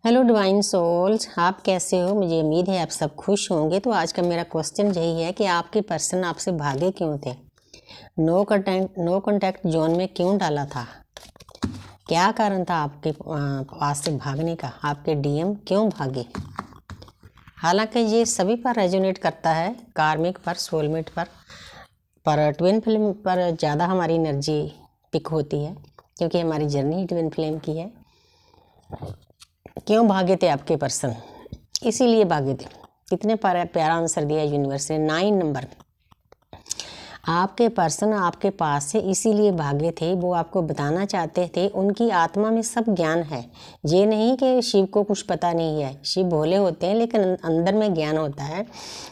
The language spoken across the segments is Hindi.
हेलो डिवाइन सोल्स, आप कैसे हो? मुझे उम्मीद है आप सब खुश होंगे। तो आज का मेरा क्वेश्चन यही है कि आपके पर्सन आपसे भागे क्यों थे? नो कांटेक्ट जोन में क्यों डाला था? क्या कारण था आपके पास से भागने का? आपके डीएम क्यों भागे? हालांकि ये सभी पर रेजोनेट करता है, कार्मिक पर, सोलमेट पर ट्विन फ्लेम पर ज़्यादा हमारी एनर्जी पिक होती है, क्योंकि हमारी जर्नी ट्विन फ्लेम की है। क्यों भागे थे आपके पर्सन? इसीलिए भागे थे। कितने प्यारा आंसर दिया यूनिवर्स ने, 9 नंबर। आपके पर्सन आपके पास से इसीलिए भागे थे, वो आपको बताना चाहते थे उनकी आत्मा में सब ज्ञान है। ये नहीं कि शिव को कुछ पता नहीं है, शिव भोले होते हैं लेकिन अंदर में ज्ञान होता है।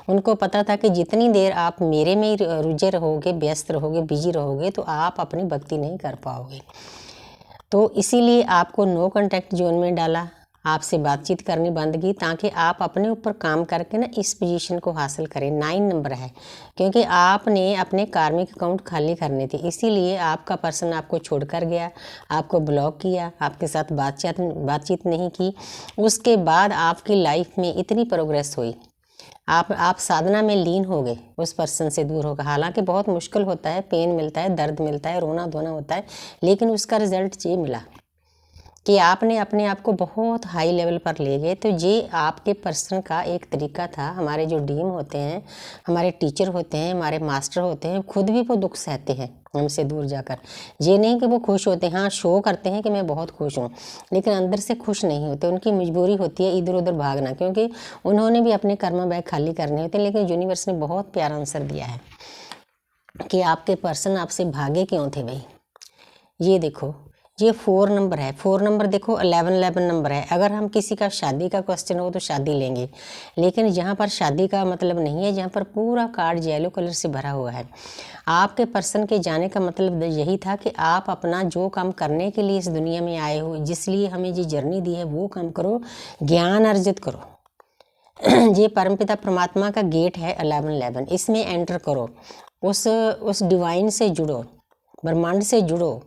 उनको पता था कि जितनी देर आप मेरे में ही रुझे रहोगे, व्यस्त रहोगे, बिजी रहोगे, तो आप अपनी भक्ति नहीं कर पाओगे। तो इसीलिए आपको नो कांटेक्ट जोन में डाला, आपसे बातचीत करनी बंद की, ताकि आप अपने ऊपर काम करके ना इस पोजीशन को हासिल करें। 9 नंबर है, क्योंकि आपने अपने कार्मिक अकाउंट खाली करने थे, इसीलिए आपका पर्सन आपको छोड़कर गया, आपको ब्लॉक किया, आपके साथ बातचीत नहीं की। उसके बाद आपकी लाइफ में इतनी प्रोग्रेस हुई, आप साधना में लीन हो गए, उस पर्सन से दूर होकर। हालांकि बहुत मुश्किल होता है, पेन मिलता है, दर्द मिलता है, रोना धोना होता है, लेकिन उसका रिजल्ट ये मिला कि आपने अपने आप को बहुत हाई लेवल पर ले गए। तो ये आपके पर्सन का एक तरीका था। हमारे जो डीएम होते हैं, हमारे टीचर होते हैं, हमारे मास्टर होते हैं, खुद भी वो दुख सहते हैं हमसे दूर जाकर। ये नहीं कि वो खुश होते हैं, हाँ शो करते हैं कि मैं बहुत खुश हूँ, लेकिन अंदर से खुश नहीं होते। उनकी मजबूरी होती है इधर उधर भागना, क्योंकि उन्होंने भी अपने कर्मा बैग खाली करने होते हैं। लेकिन यूनिवर्स ने बहुत प्यारा आंसर दिया है कि आपके पर्सन आपसे भागे क्यों थे भाई। ये देखो, ये 4 नंबर है। 4 नंबर देखो, 11 नंबर है। अगर हम किसी का शादी का क्वेश्चन हो तो शादी लेंगे, लेकिन जहाँ पर शादी का मतलब नहीं है, जहाँ पर पूरा कार्ड येलो कलर से भरा हुआ है, आपके पर्सन के जाने का मतलब यही था कि आप अपना जो काम करने के लिए इस दुनिया में आए हो, जिसलिए हमें ये जर्नी दी है, वो काम करो, ज्ञान अर्जित करो। ये परमपिता परमात्मा का गेट है 11, इसमें एंटर करो, उस डिवाइन से जुड़ो, ब्रह्मांड से जुड़ो,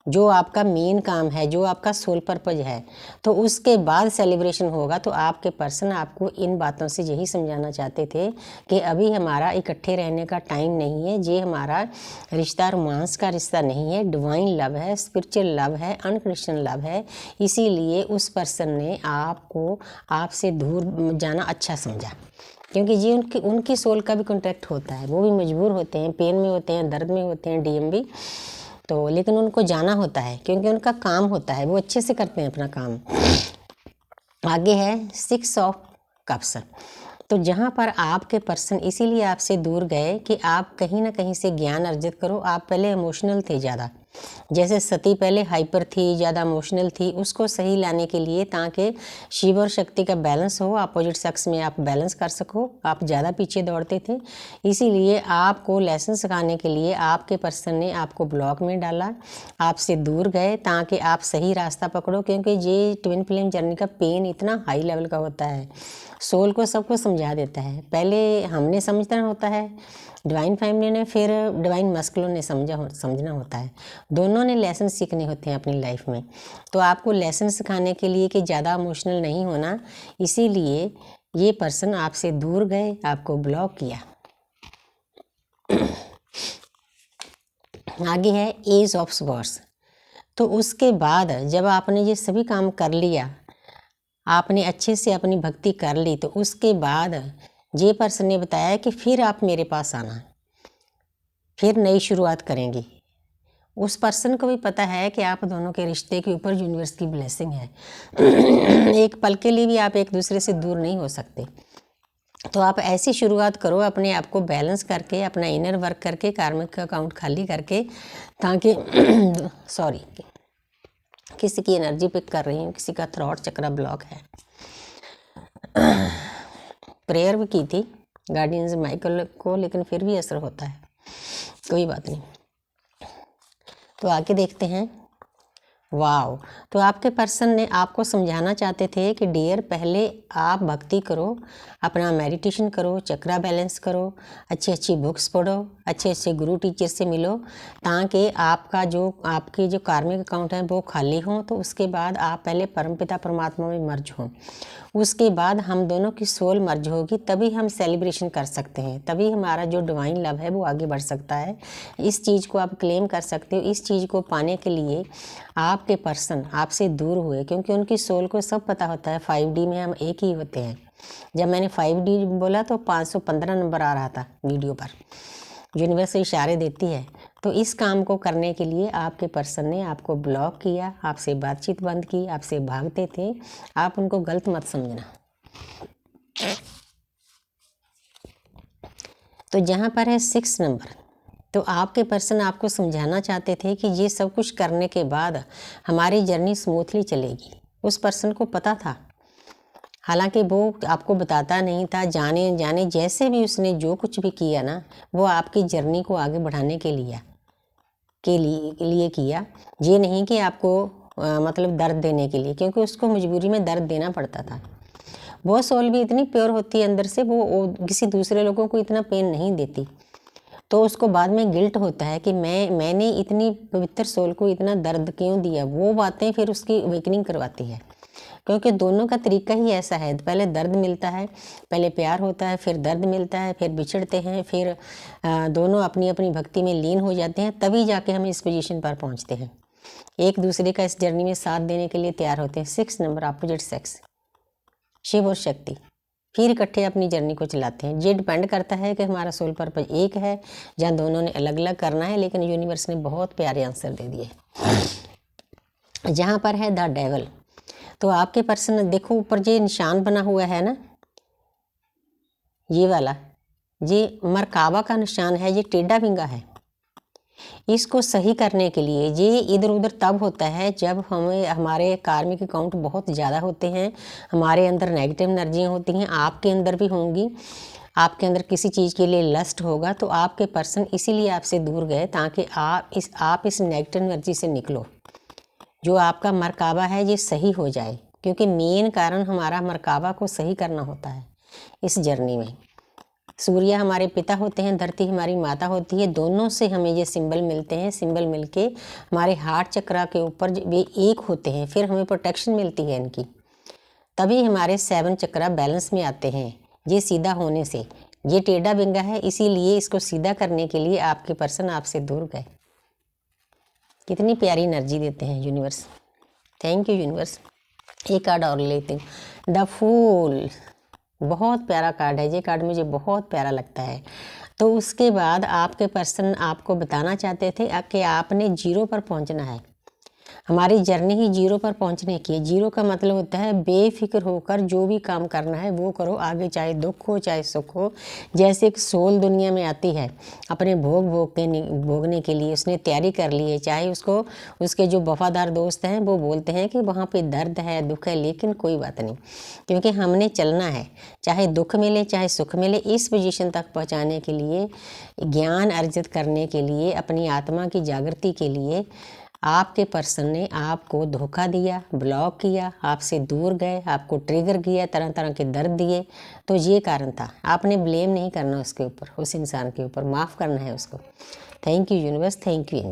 जो आपका मेन काम है, जो आपका सोल पर्पज है। तो उसके बाद सेलिब्रेशन होगा। तो आपके पर्सन आपको इन बातों से यही समझाना चाहते थे कि अभी हमारा इकट्ठे रहने का टाइम नहीं है। ये हमारा रिश्ता रोमांस का रिश्ता नहीं है, डिवाइन लव है, स्पिरिचुअल लव है, अनकंडीशनल लव है। इसीलिए उस पर्सन ने आपको आपसे दूर जाना अच्छा समझा, क्योंकि ये उनकी सोल का भी कॉन्ट्रैक्ट होता है। वो भी मजबूर होते हैं, पेन में होते हैं, दर्द में होते हैं, डीएम भी। तो लेकिन उनको जाना होता है, क्योंकि उनका काम होता है, वो अच्छे से करते हैं अपना काम। आगे है 6 ऑफ कप्स। तो जहाँ पर आपके पर्सन इसीलिए आपसे दूर गए कि आप कहीं ना कहीं से ज्ञान अर्जित करो। आप पहले इमोशनल थे ज़्यादा, जैसे सती पहले हाइपर थी, ज़्यादा इमोशनल थी। उसको सही लाने के लिए, ताकि शिव और शक्ति का बैलेंस हो, अपोजिट सेक्स में आप बैलेंस कर सको, आप ज़्यादा पीछे दौड़ते थे। इसीलिए आपको लेसन सिखाने के लिए आपके पर्सन ने आपको ब्लॉक में डाला, आपसे दूर गए, ताकि आप सही रास्ता पकड़ो। क्योंकि ये ट्विन फ्लेम जर्नी का पेन इतना हाई लेवल का होता है, सोल को सबको समझा देता है। पहले हमने समझना होता है, डिवाइन फैमिली ने, फिर डिवाइन मस्कुलो ने समझना होता है। दोनों ने लेसन सीखने होते हैं अपनी लाइफ में। तो आपको लेसन सिखाने के लिए कि ज़्यादा इमोशनल नहीं होना, इसीलिए ये पर्सन आपसे दूर गए, आपको ब्लॉक किया। आगे है एज ऑफ स्वॉर्ड्स। तो उसके बाद जब आपने ये सभी काम कर लिया, आपने अच्छे से अपनी भक्ति कर ली, तो उसके बाद ये पर्सन ने बताया कि फिर आप मेरे पास आना, फिर नई शुरुआत करेंगी। उस पर्सन को भी पता है कि आप दोनों के रिश्ते के ऊपर यूनिवर्स की ब्लेसिंग है। एक पल के लिए भी आप एक दूसरे से दूर नहीं हो सकते। तो आप ऐसी शुरुआत करो, अपने आप को बैलेंस करके, अपना इनर वर्क करके, कार्मिक का अकाउंट खाली करके, ताकि सॉरी, किसी की एनर्जी पिक कर रही हूँ, किसी का थ्रॉट चक्रा ब्लॉक है। प्रेयर भी की थी गार्डियंस माइकल को, लेकिन फिर भी असर होता है, कोई बात नहीं। तो आगे देखते हैं। वाओ, तो आपके पर्सन ने आपको समझाना चाहते थे कि डियर, पहले आप भक्ति करो, अपना मेडिटेशन करो, चक्रा बैलेंस करो, अच्छी अच्छी बुक्स पढ़ो, अच्छे अच्छे गुरु टीचर से मिलो, ताकि आपके जो कार्मिक अकाउंट हैं वो खाली हों। तो उसके बाद आप पहले परमपिता परमात्मा में मर्ज हों, उसके बाद हम दोनों की सोल मर्ज होगी, तभी हम सेलिब्रेशन कर सकते हैं, तभी हमारा जो डिवाइन लव है वो आगे बढ़ सकता है। इस चीज़ को आप क्लेम कर सकते हो। इस चीज़ को पाने के लिए आपके पर्सन आपसे दूर हुए, क्योंकि उनकी सोल को सब पता होता है 5D में हम एक ही होते हैं। जब मैंने 5D बोला तो 515 नंबर आ रहा था वीडियो पर। यूनिवर्स इशारे देती है। तो इस काम को करने के लिए आपके पर्सन ने आपको ब्लॉक किया, आपसे बातचीत बंद की, आपसे भागते थे। आप उनको गलत मत समझना। तो जहाँ पर है 6 नंबर, तो आपके पर्सन आपको समझाना चाहते थे कि ये सब कुछ करने के बाद हमारी जर्नी स्मूथली चलेगी। उस पर्सन को पता था, हालांकि वो आपको बताता नहीं था। जाने जाने जैसे भी उसने जो कुछ भी किया ना, वो आपकी जर्नी को आगे बढ़ाने के लिए किया। ये नहीं कि आपको मतलब दर्द देने के लिए, क्योंकि उसको मजबूरी में दर्द देना पड़ता था। वो सोल भी इतनी प्योर होती है अंदर से, वो किसी दूसरे लोगों को इतना पेन नहीं देती। तो उसको बाद में गिल्ट होता है कि मैंने इतनी पवित्र सोल को इतना दर्द क्यों दिया। वो बातें फिर उसकी अवेकनिंग करवाती है, क्योंकि दोनों का तरीका ही ऐसा है। पहले दर्द मिलता है, पहले प्यार होता है, फिर दर्द मिलता है, फिर बिछड़ते हैं, फिर दोनों अपनी अपनी भक्ति में लीन हो जाते हैं, तभी जाके हम इस पोजीशन पर पहुंचते हैं। एक दूसरे का इस जर्नी में साथ देने के लिए तैयार होते हैं। 6 नंबर अपोजिट सेक्स, शिव और शक्ति, फिर इकट्ठे अपनी जर्नी को चलाते हैं। ये डिपेंड करता है कि हमारा सोल पर्पज एक है या दोनों ने अलग अलग करना है, लेकिन यूनिवर्स ने बहुत प्यारे आंसर दे दिए। जहाँ पर है द डेवल, तो आपके पर्सन देखो ऊपर ये निशान बना हुआ है ना, ये वाला, ये मरकाबा का निशान है, ये टेढ़ा विंगा है। इसको सही करने के लिए ये इधर उधर तब होता है जब हमारे कार्मिक अकाउंट बहुत ज़्यादा होते हैं, हमारे अंदर नेगेटिव एनर्जियाँ होती हैं, आपके अंदर भी होंगी। आपके अंदर किसी चीज़ के लिए लस्ट होगा, तो आपके पर्सन इसीलिए आपसे दूर गए, ताकि आप इस नेगेटिव एनर्जी से निकलो। जो आपका मरकाबा है ये सही हो जाए, क्योंकि मेन कारण हमारा मरकाबा को सही करना होता है इस जर्नी में। सूर्य हमारे पिता होते हैं, धरती हमारी माता होती है, दोनों से हमें ये सिंबल मिलते हैं। सिंबल मिलके हमारे हार्ट चक्रा के ऊपर वे एक होते हैं, फिर हमें प्रोटेक्शन मिलती है इनकी, तभी हमारे 7 चक्रा बैलेंस में आते हैं। ये सीधा होने से, ये टेढ़ा बिंगा है, इसीलिए इसको सीधा करने के लिए आपके पर्सन आपसे दूर गए। कितनी प्यारी एनर्जी देते हैं यूनिवर्स। Thank you universe. एक कार्ड और लेते हैं, द फूल, बहुत प्यारा कार्ड है। ये कार्ड मुझे बहुत प्यारा लगता है। तो उसके बाद आपके पर्सन आपको बताना चाहते थे कि आपने 0 पर पहुंचना है। हमारी जर्नी ही 0 पर पहुंचने की है। 0 का मतलब होता है बेफिक्र होकर जो भी काम करना है वो करो, आगे चाहे दुख हो चाहे सुख हो। जैसे एक सोल दुनिया में आती है अपने भोगने के लिए, उसने तैयारी कर ली है, चाहे उसके जो वफादार दोस्त हैं वो बोलते हैं कि वहाँ पे दर्द है, दुख है, लेकिन कोई बात नहीं, क्योंकि हमने चलना है, चाहे दुख मिले चाहे सुख मिले। इस पोजीशन तक पहुँचाने के लिए, ज्ञान अर्जित करने के लिए, अपनी आत्मा की जागृति के लिए आपके पर्सन ने आपको धोखा दिया, ब्लॉक किया, आपसे दूर गए, आपको ट्रिगर किया, तरह तरह के दर्द दिए। तो ये कारण था। आपने ब्लेम नहीं करना उसके ऊपर, उस इंसान के ऊपर, माफ़ करना है उसको। Thank you universe, thank you angel.